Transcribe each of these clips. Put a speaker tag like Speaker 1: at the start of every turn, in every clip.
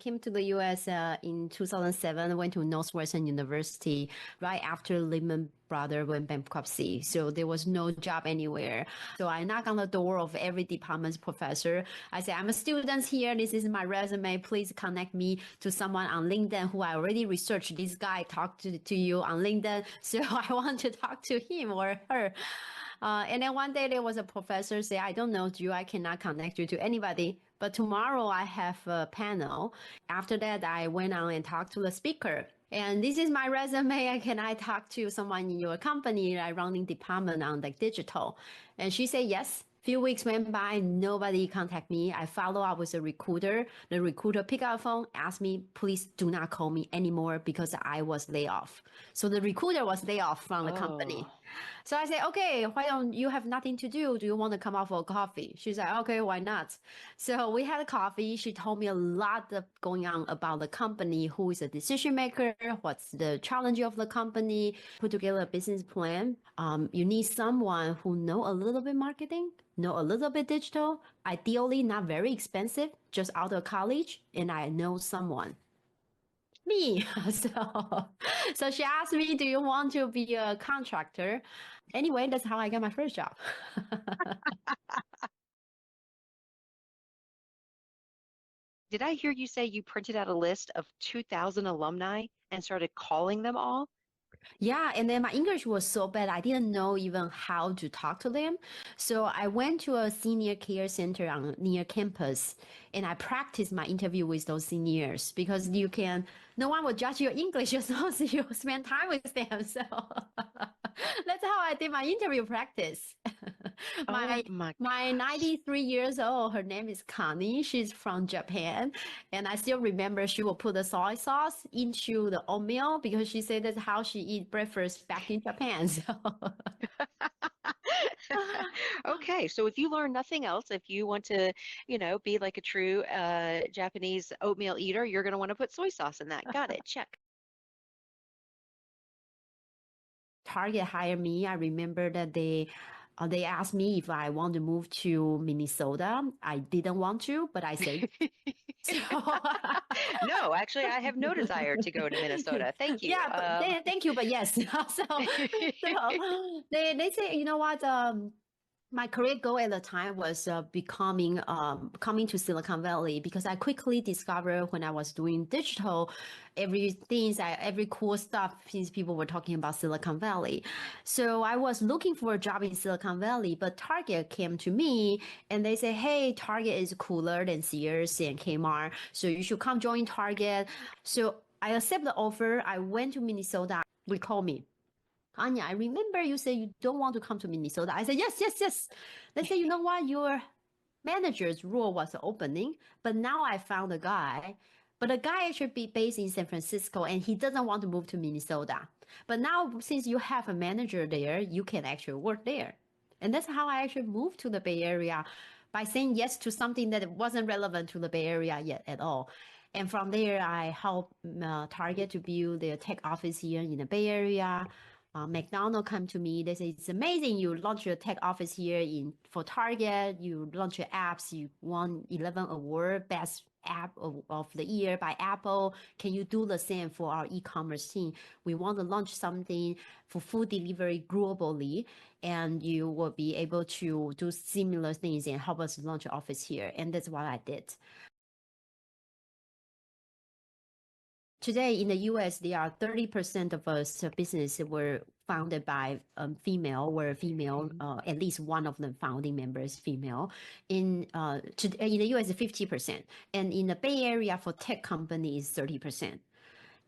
Speaker 1: came to the US in 2007. I went to Northwestern University right after Lehman Brothers went bankruptcy. So there was no job anywhere. So I knock on the door of every department's professor. I say, I'm a student here. This is my resume. Please connect me to someone on LinkedIn who I already researched. This guy talked to you on LinkedIn. So I want to talk to him or her. And then one day there was a professor say, I don't know you, I cannot connect you to anybody, but tomorrow I have a panel. After that, I went on and talked to the speaker. And this is my resume. Can I talk to someone in your company, like running department on like digital? And she said, yes. Few weeks went by, nobody contact me. I follow up with a recruiter. The recruiter pick up the phone, asked me, please do not call me anymore because I was laid off. So the recruiter was laid off from the company. So I said, okay, why don't you have nothing to do? Do you want to come out for a coffee? She's like, okay, why not? So we had a coffee. She told me a lot of going on about the company, who is a decision maker, what's the challenge of the company, put together a business plan. You need someone who know a little bit marketing, know a little bit digital, ideally not very expensive, just out of college, and I know someone. Me. So she asked me, do you want to be a contractor? Anyway, that's how I got my first job.
Speaker 2: Did I hear you say you printed out a list of 2,000 alumni and started calling them all?
Speaker 1: Yeah, and then my English was so bad, I didn't know even how to talk to them. So I went to a senior care center near campus, and I practiced my interview with those seniors because no one will judge your English as long as you spend time with them. So that's how I did my interview practice.
Speaker 2: Oh my
Speaker 1: My 93 years old, her name is Connie. She's from Japan. And I still remember she will put the soy sauce into the oatmeal because she said that's how she eat breakfast back in Japan. So
Speaker 2: Okay, so if you learn nothing else, if you want to, be like a true Japanese oatmeal eater, you're going to want to put soy sauce in that. Got it. Check.
Speaker 1: Target hired me. I remember that they asked me if I want to move to Minnesota. I didn't want to, but I said.
Speaker 2: No, actually, I have no desire to go to Minnesota. Thank you.
Speaker 1: Yeah, but thank you, but yes. So they say, you know what? My career goal at the time was coming to Silicon Valley because I quickly discovered when I was doing digital, every cool stuff since people were talking about Silicon Valley. So I was looking for a job in Silicon Valley, but Target came to me and they say, hey, Target is cooler than Sears and Kmart, so you should come join Target. So I accept the offer. I went to Minnesota. They called me. Anya, I remember you said you don't want to come to Minnesota. I said, yes. They say, you know what? Your manager's role was opening, but now I found a guy. But the guy should be based in San Francisco and he doesn't want to move to Minnesota. But now, since you have a manager there, you can actually work there. And that's how I actually moved to the Bay Area by saying yes to something that wasn't relevant to the Bay Area yet at all. And from there, I helped Target to build their tech office here in the Bay Area. McDonald's come to me. They say, it's amazing. You launch your tech office here for Target. You launch your apps. You won 11 award, best app of the year by Apple. Can you do the same for our e-commerce team? We want to launch something for food delivery globally, and you will be able to do similar things and help us launch an office here. And that's what I did. Today in the US, there are 30% of us businesses were founded by female, at least one of the founding members female. In the US, 50%. And in the Bay Area for tech companies, 30%.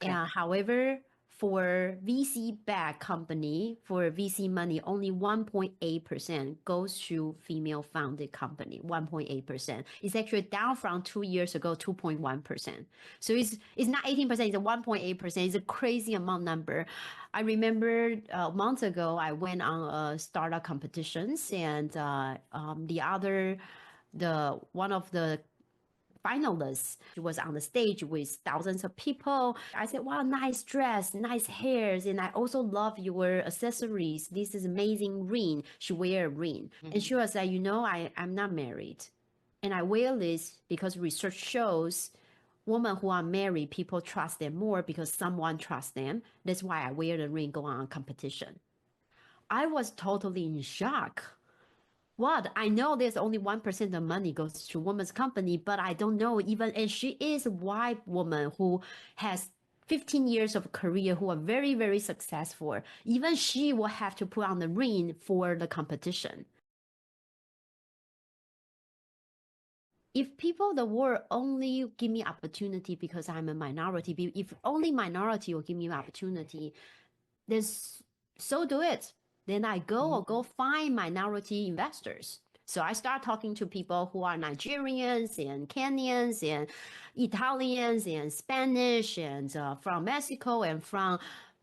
Speaker 1: Okay. However, for VC-backed company, for VC money, only 1.8% goes to female-founded company, 1.8%. It's actually down from 2 years ago, 2.1%. So it's not 18%, it's 1.8%. It's a crazy amount number. I remember months ago, I went on startup competitions, and one of the finalists was on the stage with thousands of people. I said, wow, nice dress, nice hairs. And I also love your accessories. This is amazing ring. She wear a ring. Mm-hmm. And she was like, I'm not married. And I wear this because research shows women who are married, people trust them more because someone trusts them. That's why I wear the ring, go on competition. I was totally in shock. What? I know there's only 1% of money goes to women's company, but I don't know even, and she is a white woman who has 15 years of career, who are very, very successful. Even she will have to put on the ring for the competition. If people, the world only give me opportunity because I'm a minority, if only minority will give me opportunity, then so do it. Then I go find minority investors. So I start talking to people who are Nigerians and Kenyans and Italians and Spanish and from Mexico and from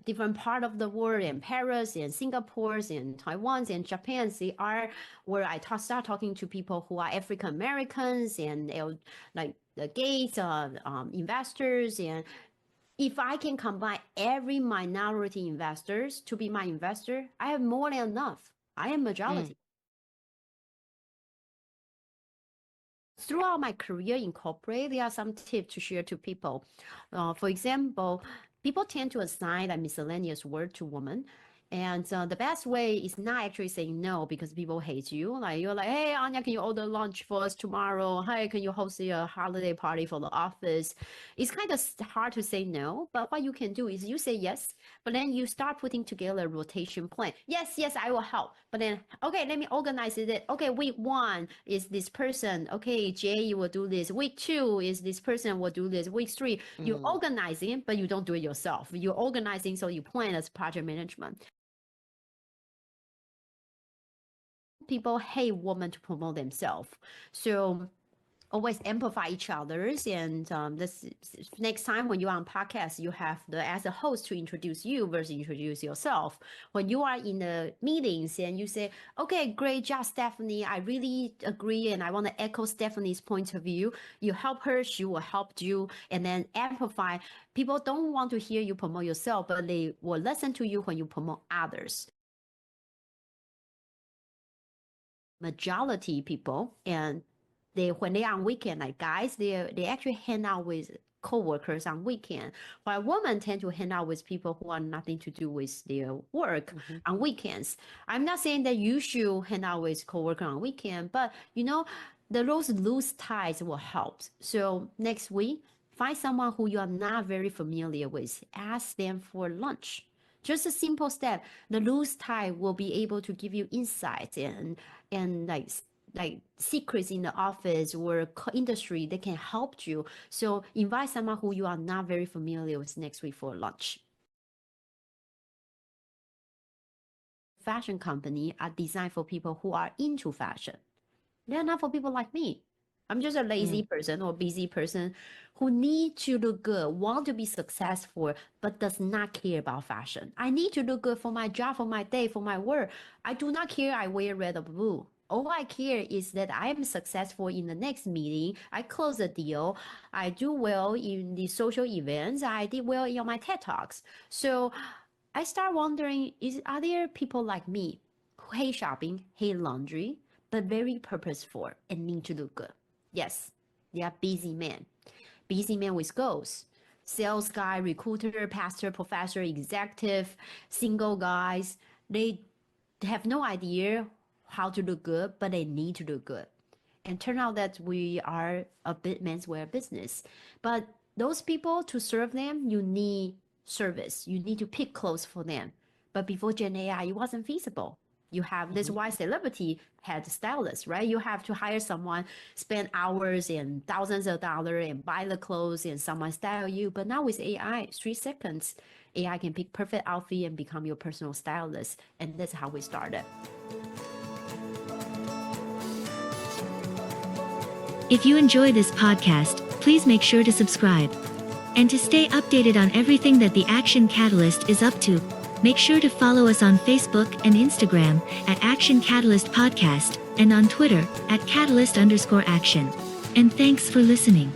Speaker 1: different part of the world, and Paris and Singapore and Taiwan and Japan. They are where I start talking to people who are African Americans and like the gays, investors. And if I can combine every minority investors to be my investor, I have more than enough. I am majority. Throughout my career in corporate, there are some tips to share to people. For example, people tend to assign a miscellaneous word to women. And the best way is not actually saying no because people hate you. Like you're like, hey, Anya, can you order lunch for us tomorrow? Hey, can you host a holiday party for the office? It's kind of hard to say no, but what you can do is you say yes, but then you start putting together a rotation plan. Yes, I will help. But then, okay, let me organize it. Okay, week 1 is this person. Okay, Jay, you will do this. Week 2 is this person will do this. Week 3, you're organizing, but you don't do it yourself. You're organizing, so you plan as project management. People hate women to promote themselves. So always amplify each other's. And this next time when you're on podcast, you have as a host to introduce you versus introduce yourself. When you are in the meetings and you say, okay, great job, Stephanie. I really agree. And I want to echo Stephanie's point of view. You help her, she will help you. And then amplify. People don't want to hear you promote yourself, but they will listen to you when you promote others. Majority people, and when they are on weekend, like guys, they actually hang out with co-workers on weekend, while women tend to hang out with people who are nothing to do with their work on weekends. I'm not saying that you should hang out with co-worker on weekend, but those loose ties will help. So next week, find someone who you are not very familiar with, ask them for lunch. Just a simple step. The loose tie will be able to give you insights and like secrets in the office or industry that can help you. So invite someone who you are not very familiar with next week for lunch. Fashion company are designed for people who are into fashion. They're not for people like me. I'm just a lazy person or busy person who need to look good, want to be successful, but does not care about fashion. I need to look good for my job, for my day, for my work. I do not care I wear red or blue. All I care is that I am successful in the next meeting. I close a deal. I do well in the social events. I did well in my TED Talks. So I start wondering, are there people like me who hate shopping, hate laundry, but very purposeful and need to look good? Yes, they are busy men with goals. Sales guy, recruiter, pastor, professor, executive, single guys, they have no idea how to look good, but they need to look good. And turn out that we are a menswear business. But those people, to serve them, you need service. You need to pick clothes for them. But before Gen AI, it wasn't feasible. You have this why celebrity had stylists, right? You have to hire someone, spend hours and thousands of dollars and buy the clothes and someone style you. But now with AI, 3 seconds, AI can pick perfect outfit and become your personal stylist. And that's how we started.
Speaker 3: If you enjoy this podcast, please make sure to subscribe. And to stay updated on everything that the Action Catalyst is up to, make sure to follow us on Facebook and Instagram at Action Catalyst Podcast and on Twitter at Catalyst_Action. And thanks for listening.